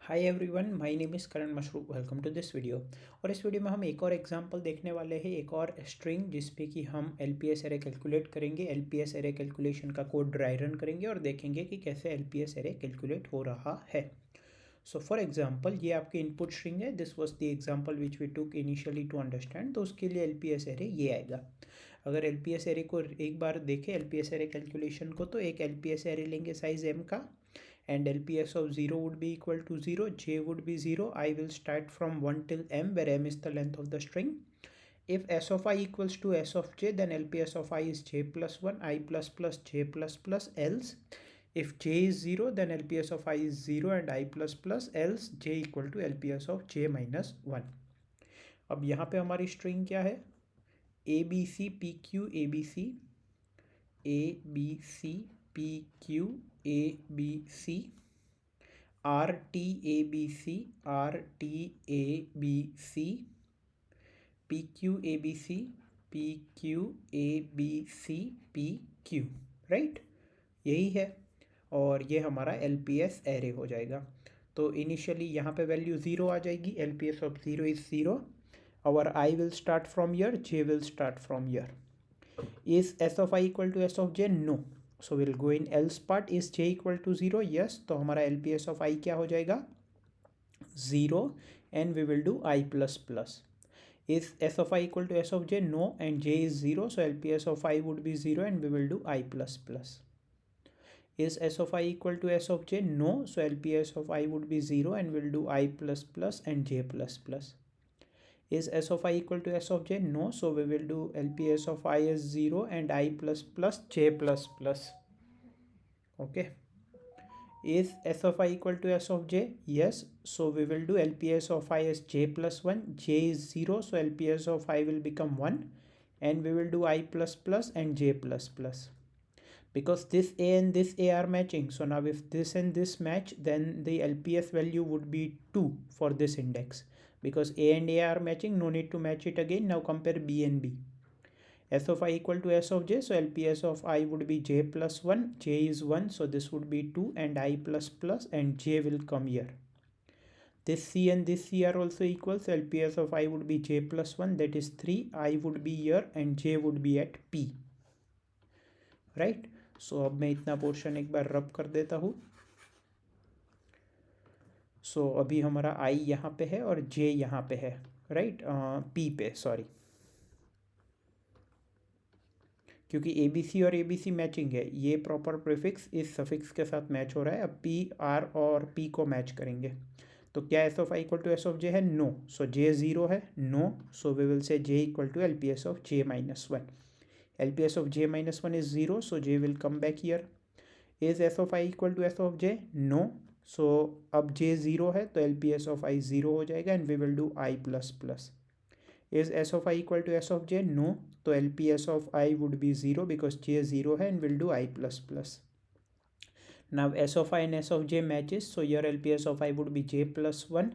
Hi everyone, my name is Karan Mashruk. Welcome to this video. और इस video में हम एक और एग्जांपल देखने वाले हैं, एक और स्ट्रिंग जिस पे कि हम एलपीएस एरे कैलकुलेट करेंगे। एलपीएस एरे कैलकुलेशन का कोड ड्राई रन करेंगे और देखेंगे कि कैसे एलपीएस एरे कैलकुलेट हो रहा है। सो फॉर एग्जांपल, ये आपकी इनपुट स्ट्रिंग है। This was the example which we took initially to understand. तो उसके लिए एलपीएस एरे ये आएगा। अगर एलपीएस एरे को एक बार देखें, एलपीएस एरे कैलकुलेशन को, तो एक एलपीएस एरे लेंगे साइज m का, and LPS of 0 would be equal to 0, j would be 0. I will start from 1 till m, where m is the length of the string. If s of I equals to s of j, then LPS of I is j plus 1, I plus plus j plus plus, else if j is 0, then LPS of I is 0 and I plus plus, else j equal to LPS of j minus 1. अब यहाँ पे हमारी string क्या है? A B C P Q A B C, A B C P Q A B C, R T A B C, R T A B C, P Q A B C, P Q A B C, P Q, right, यही है। और ये हमारा L P S array हो जाएगा। तो initially यहाँ पे वैल्यू ज़ीरो आ जाएगी। L P S of zero is zero. our I will start from here, j will start from here. Is s of I equal to s of j? No. So we'll go in else part. Is j equal to 0? Yes. तो हमारा LPS of I क्या हो जाएगा? 0, and we will do I plus plus. Is s of I equal to s of j? No, and j is 0, so LPS of I would be 0 and we will do I plus plus. Is s of I equal to s of j? No, so LPS of I would be 0 and we'll do I plus plus and j plus plus. Is s of I equal to s of j? No, so we will do LPS of I is 0 and I plus plus j plus plus. Okay. Is s of I equal to s of j? Yes, so we will do LPS of I as j plus 1. J is 0, so LPS of I will become 1 and we will do I plus plus and j plus plus. Because this a and this a are matching, so now if this and this match, then the LPS value would be 2 for this index. Because a and a are matching, no need to match it again. Now compare b and b. S of I equal to s of j, so LPS of I would be j plus 1, j is 1, so this would be 2 and I plus plus and j will come here. This c and this c are also equal, so LPS of I would be j plus 1, that is 3, I would be here and j would be at p, right? So अब मैं इतना portion एक बार रब कर देता हूँ। सो अभी हमारा i यहाँ पे है और j यहाँ पे है, राइट, p पे, सॉरी, क्योंकि ए बी सी और ए बी सी मैचिंग है। ये प्रॉपर प्रीफिक्स इस सफिक्स के साथ मैच हो रहा है। अब पी आर और पी को मैच करेंगे। तो क्या S of I equal to S of J है? नो, सो जे ज़ीरो है। No, so we will say J equal to L P S of J minus 1. L P S of J minus 1 is zero, so J will come back here. Is S of I equal to S of J? No, so अब जे zero है तो L P S of I zero हो जाएगा and we will do I plus plus. Is s of I equal to s of j? No, तो LPS of I would be 0 because j 0 है and we'll do I plus plus. Now s of I and s of j matches, so your LPS of I would be j plus 1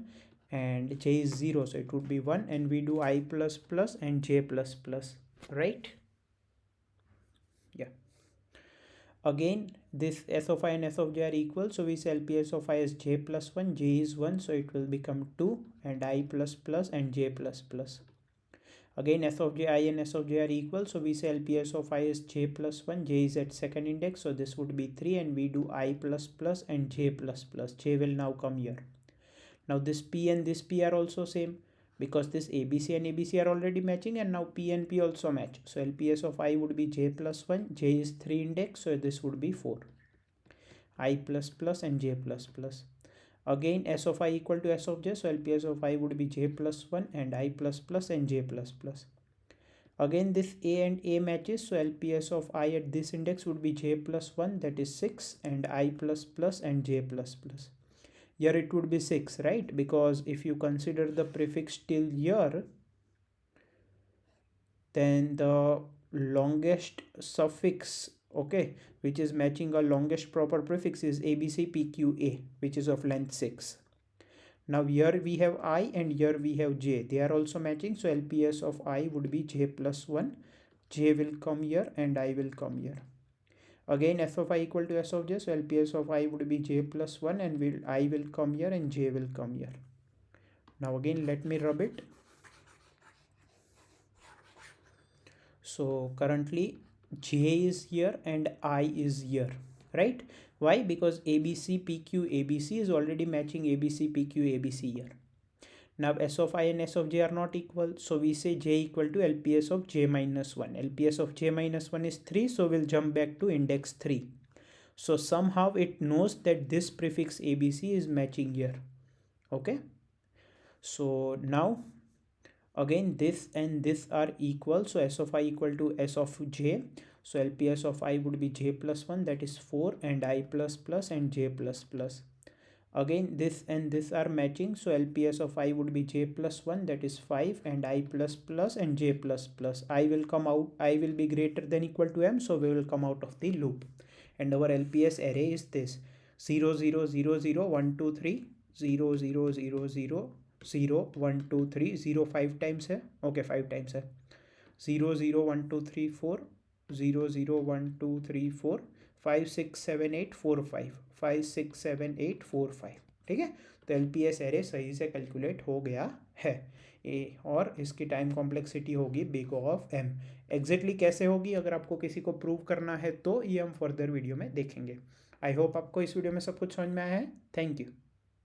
and j is 0, so it would be 1 and we do I plus plus and j plus plus, right? Yeah. Again, this s of I and s of j are equal, so we say LPS of I is j plus 1, j is 1, so it will become 2 and I plus plus and j plus plus. Again, s of j, I and s of j are equal, so we say LPS of I is j plus 1, j is at second index, so this would be 3 and we do I plus plus and j plus plus. J will now come here. Now this p and this p are also same because this ABC and ABC are already matching and now p and p also match. So LPS of I would be j plus 1, j is 3 index, so this would be 4. I plus plus and j plus plus. Again, s of I equal to s of j, so LPS of I would be j plus 1 and I plus plus and j plus plus. Again, this a and a matches, so LPS of I at this index would be j plus 1, that is 6, and I plus plus and j plus plus. Here it would be 6, right? Because if you consider the prefix till here, then the longest suffix, okay, which is matching a longest proper prefix is ABCPQA, which is of length 6. Now here we have I and here we have j. They are also matching, so LPS of I would be j plus 1. J will come here and I will come here. Again f of I equal to s of j, so LPS of I would be j plus 1 and I will come here and j will come here. Now again let me rub it. So currently j is here and I is here, right? Why? Because ABC PQ ABC is already matching ABC PQ ABC here. Now s of I and s of j are not equal, so we say j equal to LPS of j minus 1. LPS of j minus 1 is 3, so we'll jump back to index 3. So somehow it knows that this prefix ABC is matching here. Okay, so now again this and this are equal, so s of I equal to s of j, so LPS of I would be j plus 1, that is 4, and I plus plus and j plus plus. Again this and this are matching, so LPS of I would be j plus 1, that is 5, and I plus plus and j plus plus. I will come out, I will be greater than equal to m, so we will come out of the loop, and our LPS array is this 0 0 0 0 1 2 3 0 0 0 0 0 1 2 3 0 5 times है, okay 5 times है, 0 0 1 2 3 4 0 0 1 2 3 4 5 6 7 8 4 5 5 6 7 8 4 5, ठीक है। तो LPS array सही से calculate हो गया है ए, और इसकी टाइम कॉम्प्लेक्सिटी होगी बिग ऑफ m। एग्जैक्टली कैसे होगी, अगर आपको किसी को प्रूव करना है तो ये हम फर्दर वीडियो में देखेंगे। आई होप आपको इस वीडियो में सब कुछ समझ में आया है। Thank you.